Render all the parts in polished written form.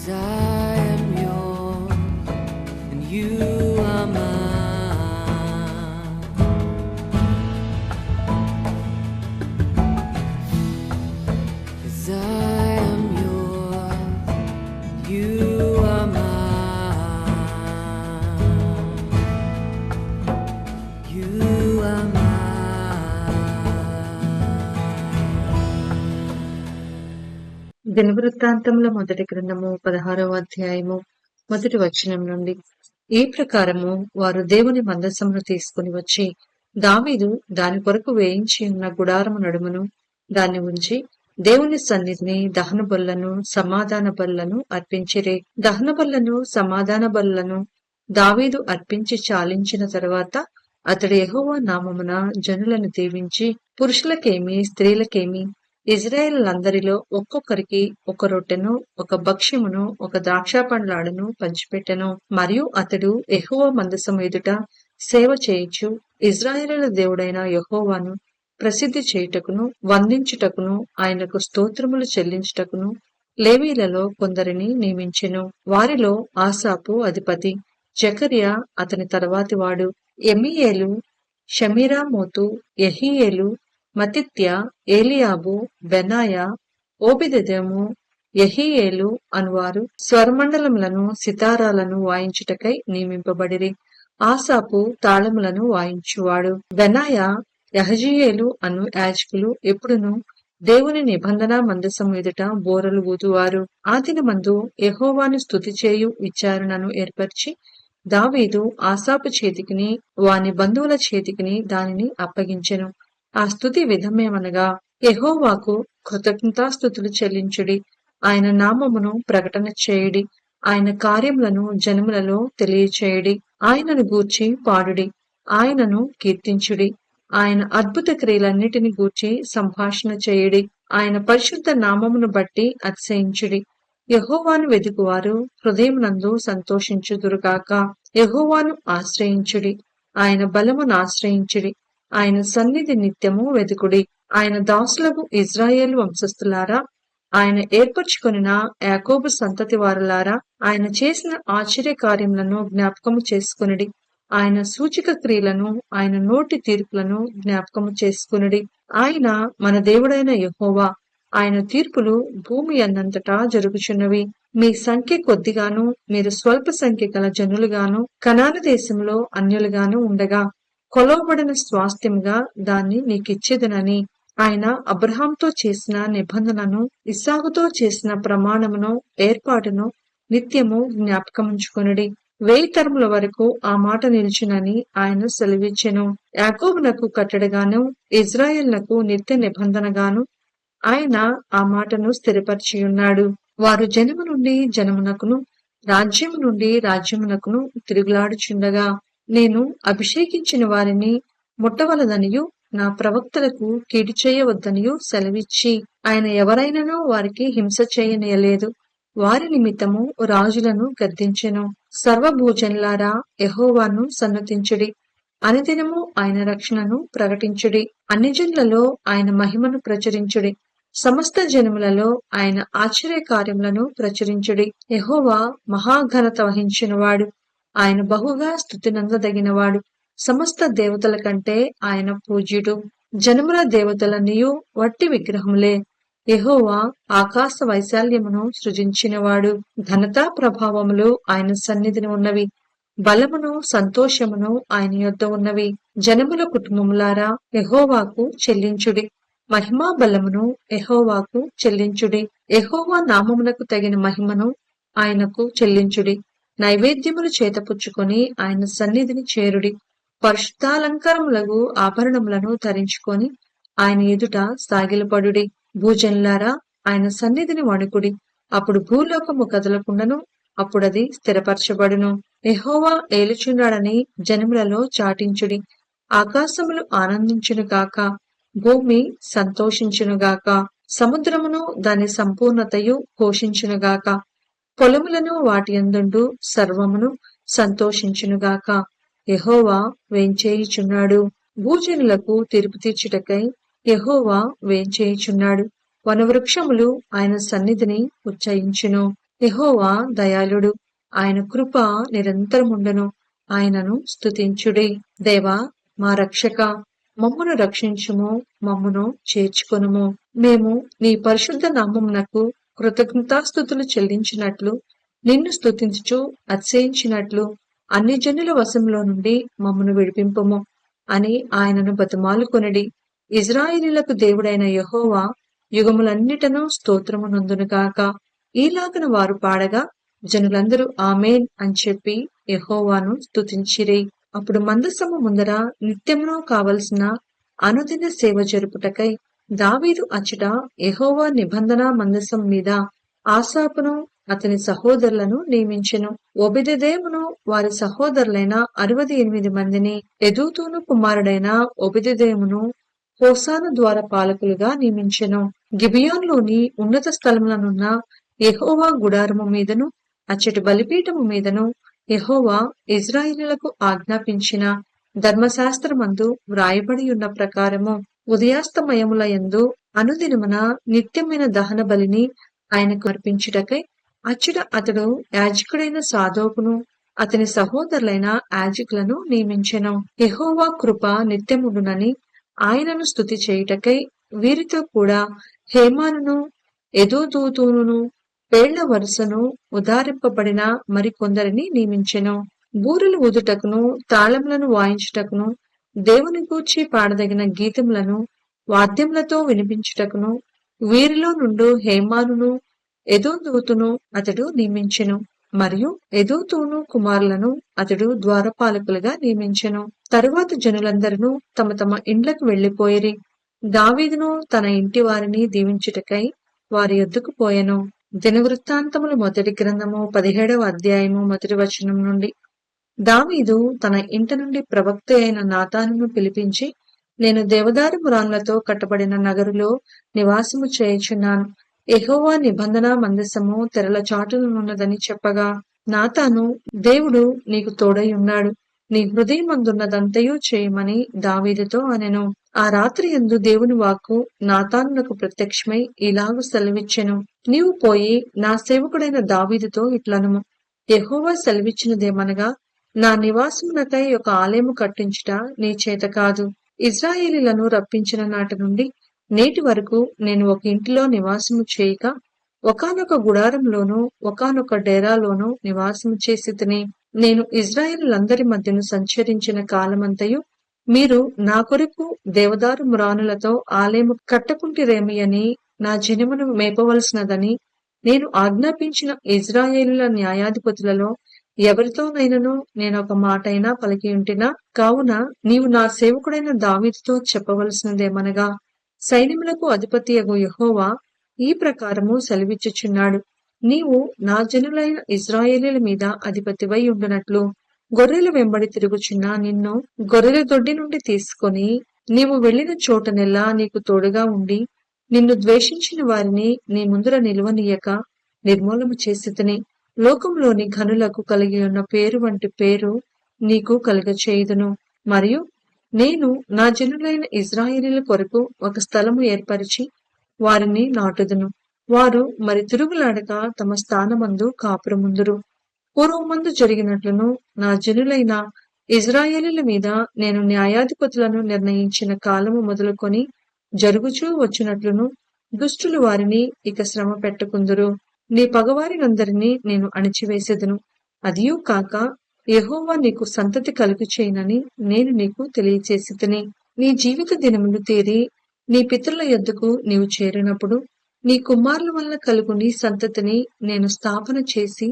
'Cause I am yours and you are mine. 'Cause I am yours, you are mine. You are mine. దినవృత్తాంతముల మొదటి గ్రంథము 16వ అధ్యాయము మొదటి వచనం నుండి. ఈ ప్రకారము వారు దేవుని మందసమును తీసుకుని వచ్చి దావీదు దాని కొరకు వేయించి ఉన్న గుడారము నడుమును దాన్ని ఉంచి దేవుని సన్నిధిని దహన బలులను సమాధాన బలులను అర్పించిరి. దహన బలులను సమాధాన బలులను దావీదు అర్పించి చాలించిన తరువాత అతడు యెహోవా నామమున జనులను దీవించి పురుషులకేమి స్త్రీలకేమి ఇజ్రాయేలులందరిలో ఒక్కొక్కరికి ఒక రొట్టెను ఒక భక్ష్యమును ఒక ద్రాక్షపండ్లాడును పంచిపెట్టెను. మరియు అతడు యెహోవా మందసము ఎదుట సేవ చేయుచు ఇజ్రాయేలుల దేవుడైన యెహోవాను ప్రసిద్ధి చేయుటకును వందించుటకును ఆయనకు స్తోత్రములు చెల్లించుటకును లేవీలలో కొందరిని నియమించెను. వారిలో ఆసాపు అధిపతి, జకర్యా అతని తరువాతి వాడు, యెమీయేలు, షమీరామోతు, యెహీయేలు, మతిత్య, ఏలియాబు, బెనాయా, ఓబెదెదోము, యెహీయేలు అనువారు స్వరమండలములను సితారాలను వాయించుటకై నియమింపబడిరి. ఆసాపు తాళములను వాయించువాడు. బెనాయా, యహజీయేలు అను యాజకులు ఎప్పుడును దేవుని నిబంధన మందసము ఎదుట బోరలు ఊదువారు. ఆ దినమందు యెహోవాను స్తుతి చేయు విచారణను ఏర్పరిచి దావీదు ఆసాపు చేతికిని వాని బంధువుల చేతికిని దానిని అప్పగించెను. ఆ స్తుతి విధమేమనగా, యెహోవాకు కృతజ్ఞతాస్తుతులు చెల్లించుడి, ఆయన నామమును ప్రకటన చేయుడి, ఆయన కార్యములను జనములలో తెలియచేయుడి, ఆయనను గూర్చి పాడుడి, ఆయనను కీర్తించుడి, ఆయన అద్భుత క్రియలన్నిటిని గూర్చి సంభాషణ చేయుడి, ఆయన పరిశుద్ధ నామమును బట్టి అతిశయించుడి. యెహోవాను వెదుకువారు హృదయమునందు సంతోషించుదురుగాక. యెహోవాను ఆశ్రయించుడి, ఆయన బలమును ఆశ్రయించుడి, ఆయన సన్నిధి నిత్యము వెదుకుడి. ఆయన దాసులకు ఇజ్రాయేలు వంశస్థులారా, ఆయన ఏర్పరచుకొనిన యాకోబు సంతతి వారులారా, ఆయన చేసిన ఆశ్చర్య కార్యములను జ్ఞాపకము చేసుకొనుడి, ఆయన సూచక క్రియలను ఆయన నోటి తీర్పులను జ్ఞాపకము చేసుకొనుడి. ఆయన మన దేవుడైన యెహోవా, ఆయన తీర్పులు భూమి అన్నంతటా జరుగుచున్నవి. మీ సంఖ్య కొద్దిగాను మీరు స్వల్ప సంఖ్య గల జనులుగాను కనాను దేశంలో అన్యులుగాను ఉండగా కొలవబడిన స్వాస్థ్యముగా దాన్ని నీకిచ్చేదనని ఆయన అబ్రహాంతో చేసిన నిబంధనను ఇస్సాకుతో చేసిన ప్రమాణమును ఏర్పాటును నిత్యము జ్ఞాపకముంచుకొనుడి. 1000 తరముల వరకు ఆ మాట నిలిచునని ఆయన సెలవిచ్చెను. యాకోబునకు కట్టడగాను ఇజ్రాయేలునకు నిత్య నిబంధనగాను ఆయన ఆ మాటను స్థిరపరిచియున్నాడు. వారు జనము నుండి జనమునకును రాజ్యము నుండి రాజ్యమునకును తిరుగులాడుచుండగా నేను అభిషేకించిన వారిని ముట్టవలదనియు నా ప్రవక్తలకు కీడు చేయవద్దనియు సెలవిచ్చి ఆయన ఎవరైనానో వారికి హింస చేయనీయలేదు. వారి నిమిత్తము రాజులను గద్దించెను. సర్వభూజనులారా, యెహోవాను సన్నతించుడి, అనుదినము ఆయన రక్షణను ప్రకటించుడి, అన్ని జనులలో ఆయన మహిమను ప్రచురించుడి, సమస్త జనములలో ఆయన ఆశ్చర్య కార్యములను ప్రచురించుడి. యెహోవా మహాఘనత వహించినవాడు, ఆయన బహుగా స్తుతినందదగినవాడు, సమస్త దేవతల కంటే ఆయన పూజ్యుడు. జనముల దేవతలన్నీయు వట్టి విగ్రహములే. యెహోవా ఆకాశ వైశాల్యమును సృజించినవాడు. ఘనతా ప్రభావములు ఆయన సన్నిధిని ఉన్నవి, బలమును సంతోషమును ఆయన యొద్ద ఉన్నవి. జనముల కుటుంబములారా, యెహోవాకు చెల్లించుడి, మహిమా బలమును యెహోవాకు చెల్లించుడి. యెహోవా నామమునకు తగిన మహిమను ఆయనకు చెల్లించుడి. నైవేద్యములు చేతపుచ్చుకొని ఆయన సన్నిధిని చేరుడి. పరిశుద్ధాలంకారములకు ఆభరణములను ధరించుకొని ఆయన ఎదుట సాగిలపడుడి. భూజనులారా, ఆయన సన్నిధిని వణుకుడి, అప్పుడు భూలోకము కదలకుండాను అప్పుడది స్థిరపరచబడును. యెహోవా ఏలుచున్నాడని జనములలో చాటించుడి. ఆకాశములు ఆనందించునుగాక, భూమి సంతోషించునుగాక, సముద్రమును దాని సంపూర్ణతయు ఘోషించునుగాక, పొలములను వాటి యందుండు సర్వమును సంతోషించునుగాక. యెహోవా వేంచేయుచున్నాడు. భూజనులకు తీర్పు తీర్చుటకై యెహోవా వేంచేయుచున్నాడు. వనవృక్షములు ఆయన సన్నిధిని ఉచ్చయించును. యెహోవా దయాళుడు, ఆయన కృప నిరంతరముండును. ఆయనను స్తుతించుడి. దేవా, మా రక్షక, మమ్మును రక్షించుము, మమ్మును చేర్చుకొనుము. మేము నీ పరిశుద్ధ నామమునకు కృతజ్ఞతాస్తుతులు చెల్లించినట్లు, నిన్ను స్తుతించుచు అతిశయించినట్లు అన్ని జనుల వశంలో నుండి మమ్మను విడిపింపుము అని ఆయనను బతిమాలుకొనిడి. ఇజ్రాయేలీలకు దేవుడైన యెహోవా యుగములన్నిటను స్తోత్రము నొందునుగాక. ఈలాగున వారు పాడగా జనులందరూ ఆమేన్ అని చెప్పి యెహోవాను స్తుతించిరి. అప్పుడు మందసము ముందర నిత్యమును కావలసిన అనుదిన సేవ జరుపుటకై దావీదు అచ్చట యెహోవా నిబంధన మందసం మీద ఆసాపును అతని సహోదరులను నియమించెను. ఒబెదెదోమును వారి సహోదరులైన 68 మందిని, ఎదూతూను కుమారుడైన ఒబెదెదోమును హోసాను ద్వార పాలకులుగా నియమించెను. గిబియోనులోని ఉన్నత స్థలములనున్న యెహోవా గుడారము మీదను అచ్చటి బలిపీఠము మీదను యెహోవా ఇజ్రాయేలీయులకు ఆజ్ఞాపించిన ధర్మశాస్త్రమందు వ్రాయబడి ఉన్న ప్రకారము ఉదయాస్తమయముల యందు అనుదినమున నిత్యమైన దహన బలిని ఆయనకు అర్పించుటకై అచ్చట అతడు యాజకుడైన సాదోకును అతని సహోదరులైన యాజకులను నియమించెను. యెహోవా కృప నిత్యముండునని ఆయనను స్తుతి చేయుటకై వీరితో కూడా హేమానును ఎదోదూతును పేళ్ల వరుసను ఉదారింపబడిన మరికొందరిని నియమించెను. బూరలు ఊదుటకును తాళములను వాయించుటకును దేవుని గూర్చి పాడదగిన గీతములను వాద్యములతో వినిపించుటకును వీరిలో నుండు హేమానును ఎదోదూతును అతడు నియమించెను. మరియు ఎదోతూను కుమారులను అతడు ద్వారపాలకులుగా నియమించెను. తరువాత జనులందరూ తమ తమ ఇండ్లకు వెళ్లిపోయిరి. దావీదును తన ఇంటి వారిని దీవించుటకై వారి యొద్దకు పోయెను. దినవృత్తాంతములు మొదటి గ్రంథము 17వ అధ్యాయము మొదటి వచనం నుండి. దావీదు తన ఇంట నుండి ప్రవక్త అయిన నాతానును పిలిపించి, నేను దేవదారు మ్రానులతో కట్టబడిన నగరులో నివాసము చేయుచున్నాను. యెహోవా నిబంధన మందసము తెరల చాటునున్నదని చెప్పగా, నాతాను, దేవుడు నీకు తోడై ఉన్నాడు, నీ హృదయమందున్నదంతయు చేయమని దావీదుతో అనెను. ఆ రాత్రి యందు దేవుని వాక్కు నాతానునకు ప్రత్యక్షమై ఇలాగు సెలవిచ్చెను, నీవు పోయి నా సేవకుడైన దావీదుతో ఇట్లనుము, యెహోవా సెలవిచ్చినదేమనగా, నా నివాసమునకై ఒక ఆలయము కట్టించుట నీ చేత కాదు. ఇజ్రాయేలీలను రప్పించిన నాటి నుండి నేటి వరకు నేను ఒక ఇంటిలో నివాసము చేయక ఒకానొక గుడారంలోనూ ఒకానొక డేరాలోనూ నివాసము చేసి తిని, నేను ఇజ్రాయేలులందరి మధ్యను సంచరించిన కాలమంతయు మీరు నా కొరకు దేవదారు మ్రానులతో ఆలయము కట్టకుంటిరేమి అని నా జనమును మేపవలసినదని నేను ఆజ్ఞాపించిన ఇజ్రాయేలుల న్యాయాధిపతులలో ఎవరితోనైనను నేనొక మాటైనా పలికియుంటినా? కావున నీవు నా సేవకుడైన దావీదుతో చెప్పవలసినదేమనగా, సైన్యములకు అధిపతియగు యెహోవా ఈ ప్రకారము సెలవిచ్చుచున్నాడు, నీవు నా జనులైన ఇజ్రాయేలీల మీద అధిపతివై ఉండునట్లు గొర్రెల వెంబడి తిరుగుచున్న నిన్ను గొర్రెల దొడ్డి నుండి తీసుకొని నీవు వెళ్లిన చోటనెల్లా నీకు తోడుగా ఉండి నిన్ను ద్వేషించిన వారిని నీ ముందర నిలువనీయక నిర్మూలము చేసితిని. లోకంలోని ఘనులకు కలిగి ఉన్న పేరు వంటి పేరు నీకు కలుగచేయుదును. మరియు నేను నా జనులైన ఇజ్రాయేలీల కొరకు ఒక స్థలము ఏర్పరిచి వారిని నాటుదును. వారు మరి తిరుగులాడక తమ స్థానమందు కాపురముందురు. పూర్వమందు జరిగినట్లును నా జనులైన ఇజ్రాయేలీల మీద నేను న్యాయాధిపతులను నిర్ణయించిన కాలము మొదలుకొని జరుగుచూ వచ్చినట్లును దుష్టులు వారిని ఇక శ్రమ పెట్టుకుందురు. నీ పగవారినందరినీ నేను అణిచివేసెదను. అదియూ కాక యెహోవా నీకు సంతతి కలుగచేయునని నేను నీకు తెలియచేసితిని. నీ జీవిత దినములు తీరి నీ పితరుల యొద్దకు నీవు చేరినప్పుడు నీ కుమారుల వల్ల కలుగు నీ సంతతిని నేను స్థాపన చేసి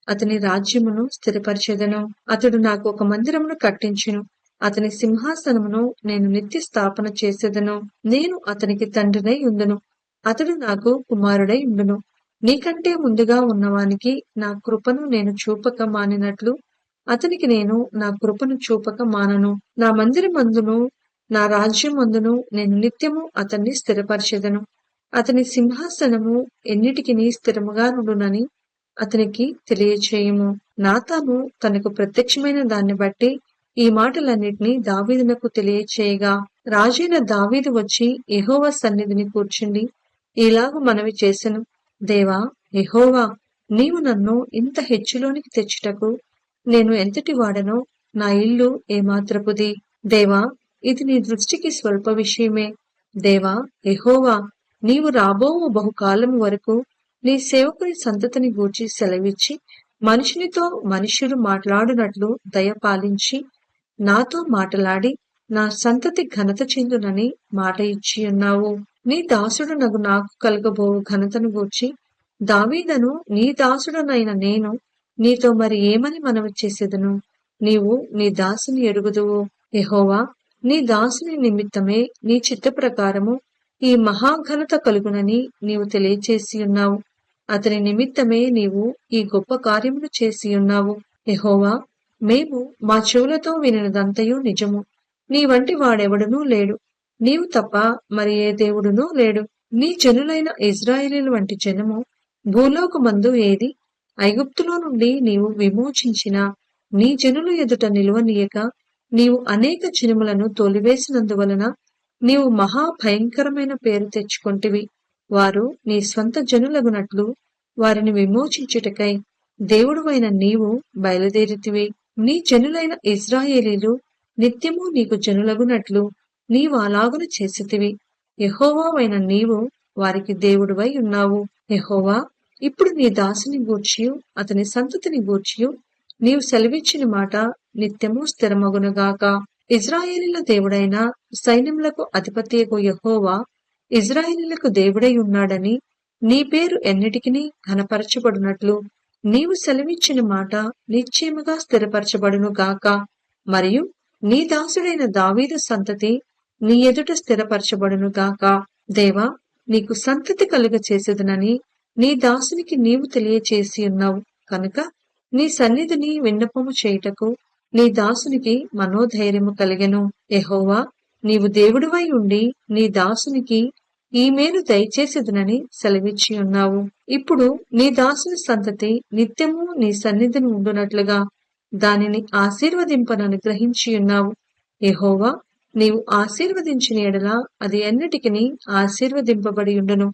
అతని రాజ్యమును స్థిరపరచెదను. అతడు నాకు ఒక మందిరమును కట్టించెను. అతని సింహాసనమును నేను నిత్య స్థాపన చేసేదను. నేను అతనికి తండ్రినై ఉండును, అతడు నాకు కుమారుడై ఉండును. నీకంటే ముందుగా ఉన్నవానికి నా కృపను నేను చూపక మానినట్లు అతనికి నేను నా కృపను చూపక మానను. నా మందిరమందును నా రాజ్యమందును నేను నిత్యము అతన్ని స్థిరపరచెదను. అతని సింహాసనము ఎన్నిటికిని స్థిరముగా నుండునని అతనికి తెలియచేయుము. నాతాను తనకు ప్రత్యక్షమైన దాన్ని బట్టి ఈ మాటలన్నిటినీ దావీదునకు తెలియచేయగా, రాజైన దావీదు వచ్చి యెహోవా సన్నిధిని కూర్చుండి ఇలాగు మనవి చేసెను, దేవా యెహోవా, నీవు నన్ను ఇంత హెచ్చులోనికి తెచ్చుటకు నేను ఎంతటి వాడనో నా ఇల్లు ఏమాత్రపుది. దేవా, ఇది నీ దృష్టికి స్వల్ప విషయమే. దేవా యెహోవా, నీవు రాబోవు బహుకాలము వరకు నీ సేవకుని సంతతిని గూర్చి సెలవిచ్చి మనుషునితో మనుష్యుడు మాట్లాడునట్లు దయపాలించి నాతో మాటలాడి నా సంతతి ఘనత చెందునని మాట ఇచ్చి ఉన్నావు. నీ దాసుడు నాకు కలగబోవు ఘనతను గూర్చి దావీదను నీ దాసుడనైన నేను నీతో మరి ఏమని మనవి చేసేదను? నీవు నీ దాసుని ఎరుగుదువు. యెహోవా, నీ దాసుని నిమిత్తమే నీ చిత్త ప్రకారము ఈ మహాఘనత కలుగునని నీవు తెలియచేసి ఉన్నావు. అతని నిమిత్తమే నీవు ఈ గొప్ప కార్యమును చేసి ఉన్నావు. యెహోవా, మేము మా చెవులతో వినినదంతయు నిజము. నీ వంటి వాడెవడునూ లేడు, నీవు తప్ప మరి ఏ దేవుడునూ లేడు. నీ జనులైన ఇజ్రాయేలీల వంటి జనము భూలోకమందు ఏది? ఐగుప్తులో నుండి నీవు విమోచించిన నీ జనుల ఎదుట నిలువనీయక నీవు అనేక జనములను తోలివేసినందువలన నీవు మహాభయంకరమైన పేరు తెచ్చుకొంటివి. వారు నీ స్వంత జనులగునట్లు వారిని విమోచించుటకై దేవుడువైన నీవు బయలుదేరితివి. నీ జనులైన ఇజ్రాయేలీలు నిత్యము నీకు జనులగునట్లు నీవు అలాగున చేసితివి. యెహోవావైన నీవు వారికి దేవుడువై ఉన్నావు. యెహోవా, ఇప్పుడు నీ దాసుని గూర్చియు అతని సంతతిని గూర్చియు నీవు సెలవిచ్చిన మాట నిత్యము స్థిరమగునుగాక. ఇజ్రాయేలీల దేవుడైన సైన్యములకు అధిపతియగు యెహోవా ఇజ్రాయేలీలకు దేవుడై ఉన్నాడని నీ పేరు ఎన్నిటికిని ఘనపరచబడినట్లు నీవు సెలవిచ్చిన మాట నిశ్చయముగా స్థిరపరచబడును గాక. మరియు నీ దాసుడైన దావీదు సంతతి నీ ఎదుట స్థిరపరచబడును గాక. దేవా, నీకు సంతతి కలుగ చేసేదనని నీ దాసునికి నీవు తెలియచేసి ఉన్నావు కనుక నీ సన్నిధిని విన్నపము చేయుటకు నీ దాసునికి మనోధైర్యము కలిగెను. యెహోవా, నీవు దేవుడివై ఉండి నీ దాసునికి ఈ మేలు దయచేసేదనని సెలవిచ్చి ఉన్నావు. ఇప్పుడు నీ దాసుని సంతతి నిత్యము నీ సన్నిధిని ఉండునట్లుగా దానిని ఆశీర్వదింపనని గ్రహించి ఉన్నావు. యెహోవా, నీవు ఆశీర్వదించిన ఎడల అది ఎన్నటికిని ఆశీర్వదింపబడి ఉండును.